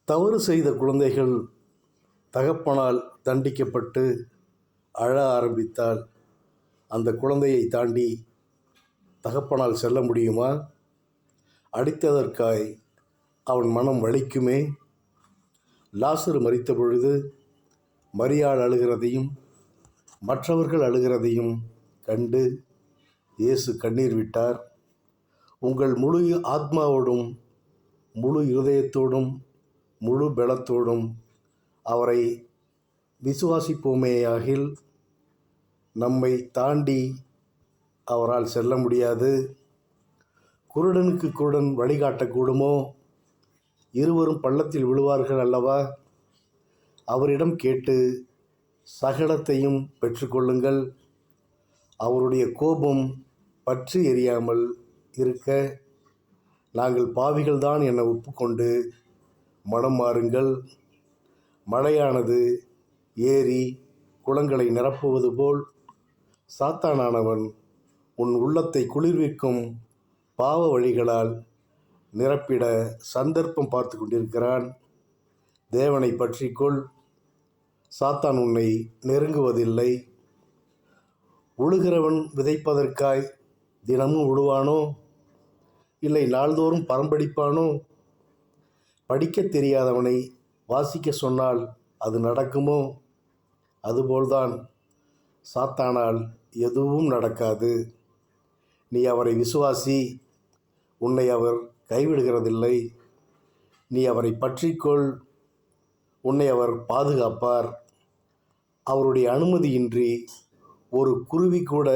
தவறு செய்த குழந்தைகள் தகப்பனால் தண்டிக்கப்பட்டு அழ ஆரம்பித்தால் அந்த குழந்தையை தாண்டி தகப்பனால் செல்ல முடியுமா? அடித்ததற்காய் அவன் மனம் வலிக்குமே. லாசரு மரித்த பொழுது மரியாள் அழுகிறதையும் மற்றவர்கள் அழுகிறதையும் கண்டு இயேசு கண்ணீர் விட்டார். உங்கள் முழு ஆத்மாவோடும் முழு இருதயத்தோடும் முழு பலத்தோடும் அவரை விசுவாசிப்போமேயாகில் நம்மை தாண்டி அவரால் செல்ல முடியாது. குருடனுக்கு குருடன் வழிகாட்டக்கூடுமோ? இருவரும் பள்ளத்தில் விழுவார்கள் அல்லவா? அவரிடம் கேட்டு சகலத்தையும் பெற்றுக்கொள்ளுங்கள். அவருடைய கோபம் பற்றி எரியாமல் இருக்க நாங்கள் பாவிகள்தான் என ஒப்புக்கொண்டு மனம் மாறுங்கள். மழையானது ஏரி குளங்களை நிரப்புவது போல் சாத்தானானவன் உன் உள்ளத்தை குளிர்விக்கும் பாவ வழிகளால் நிரப்பிட சந்தர்ப்பம் பார்த்து கொண்டிருக்கிறான். தேவனை பற்றிக்கொள். சாத்தான் உன்னை நெருங்குவதில்லை. உழுகிறவன் விதைப்பதற்காய் தினமும் உழுவானோ? இல்லை நாள்தோறும் பரம்படிப்பானோ? படிக்க தெரியாதவனை வாசிக்க சொன்னால் அது நடக்குமோ? அதுபோல்தான் சாத்தானால் எதுவும் நடக்காது. நீ அவரை விசுவாசி. உன்னை அவர் கைவிடுகிறதில்லை. நீ அவரை பற்றிக்கொள். உன்னை அவர் பாதுகாப்பார். அவருடைய அனுமதியின்றி ஒரு குருவி கூட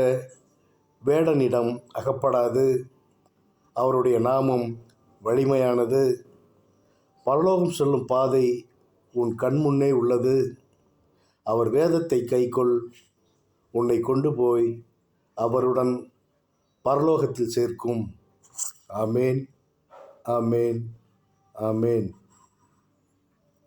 வேடனிடம் அகப்படாது. அவருடைய நாமம் வலிமையானது. பரலோகம் செல்லும் பாதை உன் கண்முன்னே உள்ளது. அவர் வேதத்தை கைக்கொள். உன்னை கொண்டு போய் அவருடன் பரலோகத்தில் சேர்க்கும். ஆமேன், ஆமேன், ஆமேன்.